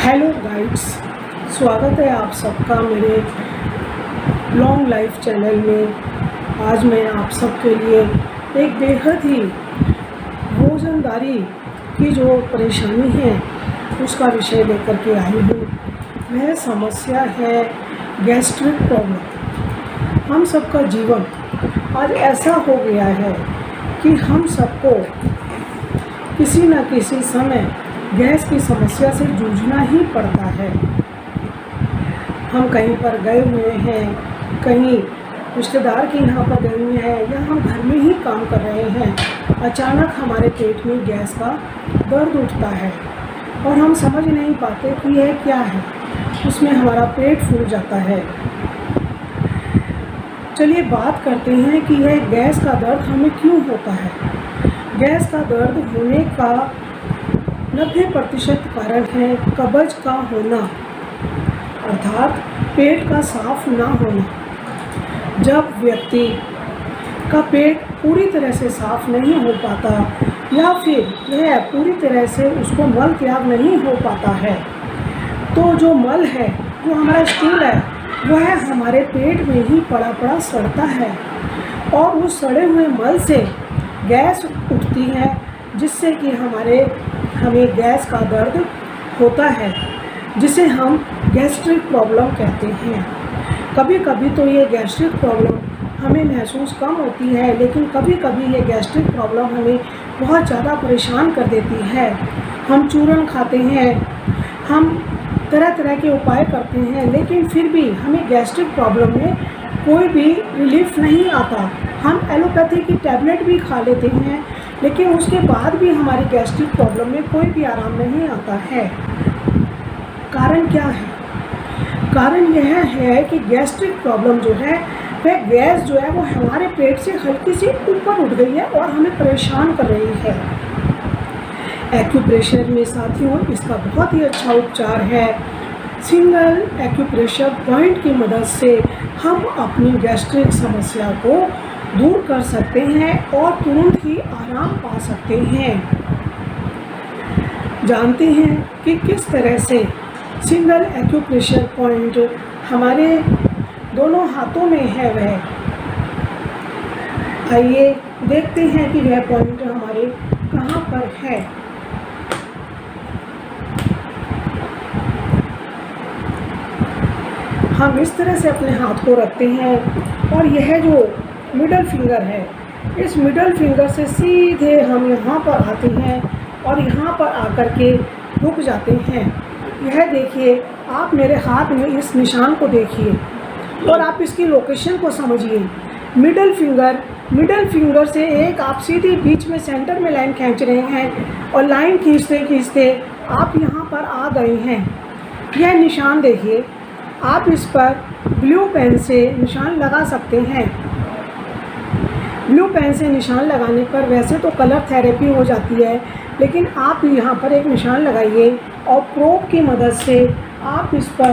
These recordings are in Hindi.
हेलो गाइड्स, स्वागत है आप सबका मेरे लॉन्ग लाइफ चैनल में। आज मैं आप सबके लिए एक बेहद ही रोज़मर्रा की जो परेशानी है उसका विषय लेकर के आई हूँ। वह समस्या है गैस्ट्रिक प्रॉब्लम। हम सबका जीवन आज ऐसा हो गया है कि हम सबको किसी न किसी समय गैस की समस्या से जूझना ही पड़ता है। हम कहीं पर गए हुए हैं, कहीं रिश्तेदार के यहाँ पर गए हुए हैं या हम घर में ही काम कर रहे हैं, अचानक हमारे पेट में गैस का दर्द उठता है और हम समझ नहीं पाते कि यह क्या है। उसमें हमारा पेट फूल जाता है। चलिए बात करते हैं कि यह गैस का दर्द हमें क्यों होता है। गैस का दर्द होने का 90% कारण है कब्ज का होना, अर्थात पेट का साफ ना होना। जब व्यक्ति का पेट पूरी तरह से साफ नहीं हो पाता या फिर वह पूरी तरह से उसको मल त्याग नहीं हो पाता है, तो जो मल है, जो हमारा स्टूल है, वह हमारे पेट में ही पड़ा पड़ा सड़ता है और उस सड़े हुए मल से गैस उठती है, जिससे कि हमें गैस का दर्द होता है, जिसे हम गैस्ट्रिक प्रॉब्लम कहते हैं। कभी कभी तो ये गैस्ट्रिक प्रॉब्लम हमें महसूस कम होती है, लेकिन कभी कभी ये गैस्ट्रिक प्रॉब्लम हमें बहुत ज़्यादा परेशान कर देती है। हम चूरन खाते हैं, हम तरह तरह के उपाय करते हैं, लेकिन फिर भी हमें गैस्ट्रिक प्रॉब्लम में कोई भी रिलीफ नहीं आता। हम एलोपैथी की टैबलेट भी खा लेते हैं, लेकिन उसके बाद भी हमारी गैस्ट्रिक प्रॉब्लम में कोई भी आराम नहीं आता है। कारण क्या है? कारण यह है कि गैस्ट्रिक प्रॉब्लम जो है, वह गैस जो है वो हमारे पेट से हल्की सी ऊपर उठ गई है और हमें परेशान कर रही है। एक्यूप्रेशर में साथियों इसका बहुत ही अच्छा उपचार है। सिंगल एक्यूप्रेशर पॉइंट की मदद से हम अपनी गैस्ट्रिक समस्या को दूर कर सकते हैं और तुरंत ही आराम पा सकते हैं। जानते हैं कि किस तरह से सिंगल एक्यूप्रेशर पॉइंट हमारे दोनों हाथों में है। वह आइए देखते हैं कि वह पॉइंट हमारे कहाँ पर है। हम इस तरह से अपने हाथ को रखते हैं और यह जो मिडल फिंगर है, इस मिडल फिंगर से सीधे हम यहाँ पर आते हैं और यहाँ पर आकर के रुक जाते हैं। यह देखिए, आप मेरे हाथ में इस निशान को देखिए और आप इसकी लोकेशन को समझिए। मिडल फिंगर से एक आप सीधी बीच में सेंटर में लाइन खींच रहे हैं और लाइन खींचते खींचते आप यहाँ पर आ गए हैं। यह निशान देखिए, आप इस पर ब्लू पेन से निशान लगा सकते हैं। ब्लू पेन से निशान लगाने पर वैसे तो कलर थेरेपी हो जाती है, लेकिन आप यहाँ पर एक निशान लगाइए और प्रोब की मदद से आप इस पर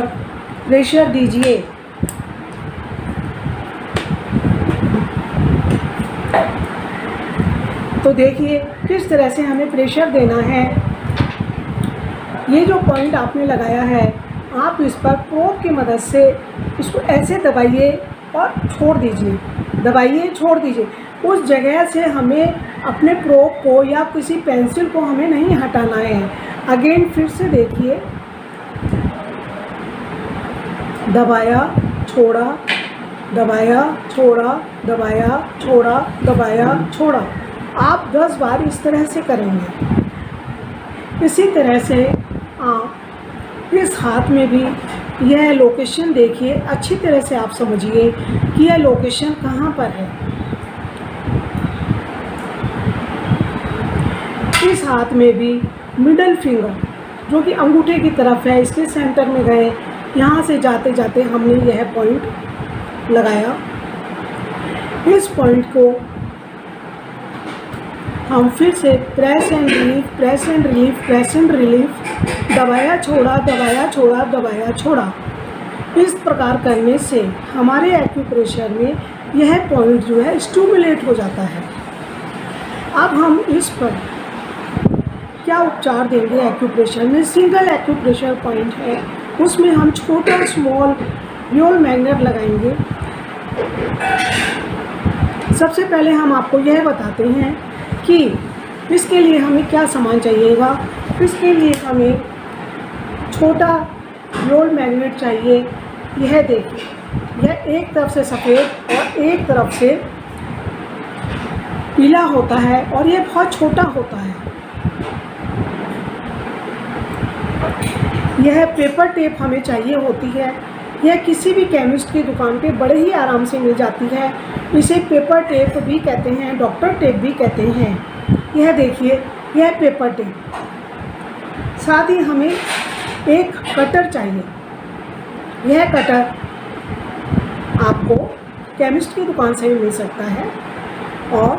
प्रेशर दीजिए। तो देखिए किस तरह से हमें प्रेशर देना है। ये जो पॉइंट आपने लगाया है, आप इस पर प्रोब की मदद से इसको ऐसे दबाइए और छोड़ दीजिए, दबाइए छोड़ दीजिए। उस जगह से हमें अपने प्रोब को या किसी पेंसिल को हमें नहीं हटाना है। अगेन फिर से देखिए, दबाया छोड़ा, दबाया छोड़ा, दबाया छोड़ा, दबाया छोड़ा। आप 10 बार इस तरह से करेंगे। इसी तरह से आप इस हाथ में भी यह लोकेशन देखिए, अच्छी तरह से आप समझिए कि यह लोकेशन कहाँ पर है। इस हाथ में भी मिडल फिंगर जो कि अंगूठे की तरफ है, इसके सेंटर में गए, यहाँ से जाते जाते हमने यह पॉइंट लगाया। इस पॉइंट को हम फिर से press and relief, press and relief, press and relief, दबाया छोड़ा, दबाया छोड़ा, दबाया छोड़ा। इस प्रकार करने से हमारे एक्यूप्रेशर में यह पॉइंट जो है स्टिमुलेट हो जाता है। अब हम इस पर क्या उपचार देंगे एक्यूप्रेशर में? सिंगल एक्यूप्रेशर पॉइंट है, उसमें हम छोटा स्मॉल रियोल मैग्नेट लगाएंगे। सबसे पहले हम आपको यह बताते हैं कि इसके लिए हमें क्या सामान चाहिएगा। इसके लिए हमें छोटा रियोल मैग्नेट चाहिए। यह देखिए, यह एक तरफ से सफ़ेद और एक तरफ से पीला होता है और यह बहुत छोटा होता है। यह पेपर टेप हमें चाहिए होती है। यह किसी भी केमिस्ट की दुकान पे बड़े ही आराम से मिल जाती है। इसे पेपर टेप भी कहते हैं, डॉक्टर टेप भी कहते हैं। यह देखिए, यह पेपर टेप। साथ ही हमें एक कटर चाहिए। यह कटर आपको केमिस्ट की दुकान से भी मिल सकता है और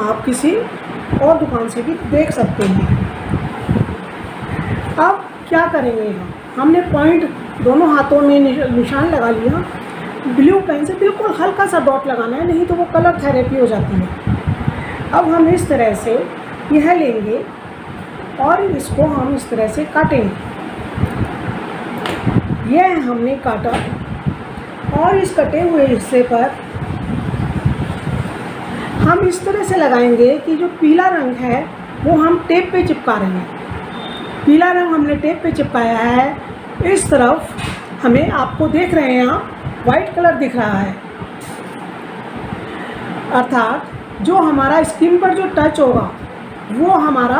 आप किसी और दुकान से भी देख सकते हैं। अब क्या करेंगे हमने पॉइंट दोनों हाथों में निशान लगा लिया। ब्लू पेन से बिल्कुल हल्का सा डॉट लगाना है, नहीं तो वो कलर थेरेपी हो जाती है। अब हम इस तरह से यह लेंगे और इसको हम इस तरह से काटेंगे। यह हमने काटा और इस कटे हुए हिस्से पर हम इस तरह से लगाएंगे कि जो पीला रंग है वो हम टेप पे चिपका रहे हैं। पीला रंग हमने टेप पे चिपकाया है। इस तरफ हमें, आपको देख रहे हैं आप, वाइट कलर दिख रहा है, अर्थात जो हमारा स्किन पर जो टच होगा वो हमारा,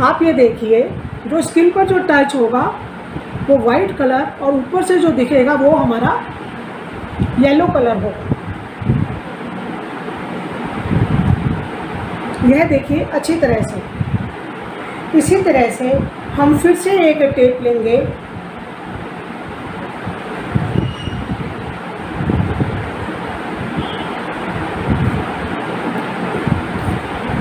आप ये देखिए, जो स्किन पर जो टच होगा वो वाइट कलर और ऊपर से जो दिखेगा वो हमारा येलो कलर होगा। यह देखिए अच्छी तरह से। इसी तरह से हम फिर से एक टेप लेंगे।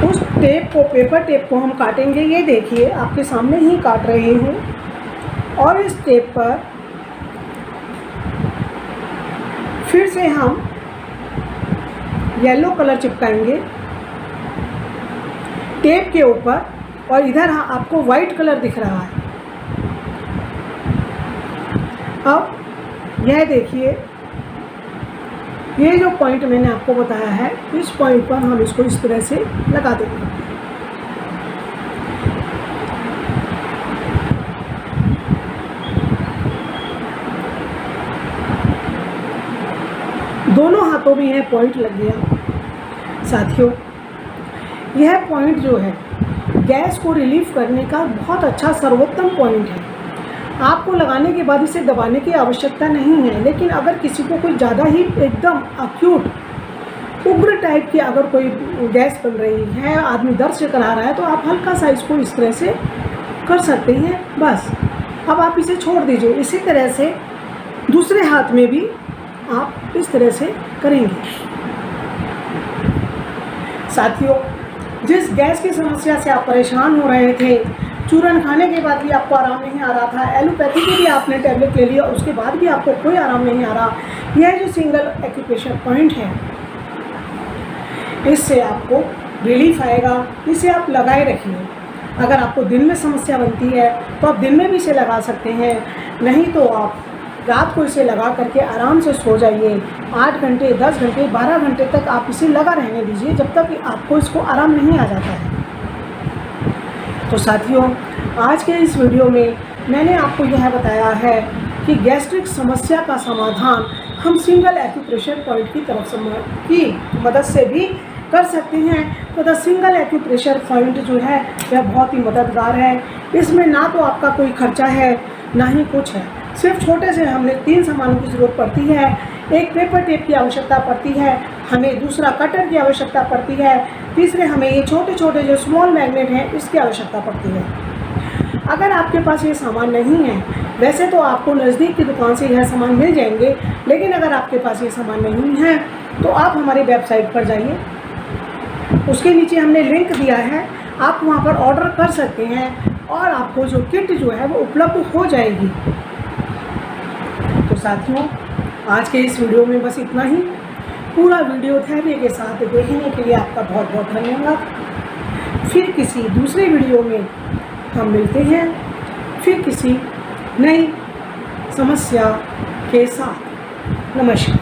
उस टेप को, पेपर टेप को हम काटेंगे। ये देखिए, आपके सामने ही काट रही हूँ। और इस टेप पर फिर से हम येलो कलर चिपकाएंगे टेप के ऊपर और इधर आपको वाइट कलर दिख रहा है। अब यह देखिए, ये जो पॉइंट मैंने आपको बताया है, इस पॉइंट पर हम इसको इस तरह से लगा देंगे। दोनों हाथों में यह पॉइंट लग गया। साथियों, यह पॉइंट जो है गैस को रिलीफ करने का बहुत अच्छा सर्वोत्तम पॉइंट है। आपको लगाने के बाद इसे दबाने की आवश्यकता नहीं है, लेकिन अगर किसी को कोई ज़्यादा ही एकदम अक्यूट उग्र टाइप की अगर कोई गैस बन रही है, आदमी दर्द से करा रहा है, तो आप हल्का सा इसको इस तरह से कर सकते हैं। बस अब आप इसे छोड़ दीजिए। इसी तरह से दूसरे हाथ में भी आप इस तरह से करेंगे। साथियों, जिस गैस की समस्या से आप परेशान हो रहे थे, चूरन खाने के बाद भी आपको आराम नहीं आ रहा था, एलोपैथी की भी आपने टैबलेट ले लिया, उसके बाद भी आपको कोई आराम नहीं आ रहा, यह जो सिंगल एक्यूप्रेशर पॉइंट है, इससे आपको रिलीफ आएगा। इसे आप लगाए रखिए। अगर आपको दिन में समस्या बनती है तो आप दिन में भी इसे लगा सकते हैं, नहीं तो आप रात को इसे लगा करके आराम से सो जाइए। 8 घंटे, 10 घंटे, 12 घंटे तक आप इसे लगा रहने दीजिए, जब तक कि आपको इसको आराम नहीं आ जाता है। तो साथियों, आज के इस वीडियो में मैंने आपको यह बताया है कि गैस्ट्रिक समस्या का समाधान हम सिंगल एक्यूप्रेशर पॉइंट की तरफ की मदद से भी कर सकते हैं। तो द सिंगल एक्यूप्रेशर पॉइंट जो है वह बहुत ही मददगार है। इसमें ना तो आपका कोई खर्चा है, ना ही कुछ है। सिर्फ छोटे से हमने 3 सामानों की ज़रूरत पड़ती है। एक पेपर टेप की आवश्यकता पड़ती है, हमें दूसरा कटर की आवश्यकता पड़ती है, तीसरे हमें ये छोटे छोटे जो स्मॉल मैग्नेट हैं इसकी आवश्यकता पड़ती है। अगर आपके पास ये सामान नहीं है, वैसे तो आपको नज़दीक की दुकान से यह सामान मिल जाएंगे, लेकिन अगर आपके पास ये सामान नहीं है तो आप हमारी वेबसाइट पर जाइए, उसके नीचे हमने लिंक दिया है, आप वहाँ पर ऑर्डर कर सकते हैं और आपको जो किट जो है वो उपलब्ध हो जाएगी। तो साथियों, आज के इस वीडियो में बस इतना ही। पूरा वीडियो धैर्य के साथ देखने के लिए आपका बहुत बहुत धन्यवाद। फिर किसी दूसरे वीडियो में हम मिलते हैं, फिर किसी नई समस्या के साथ। नमस्कार।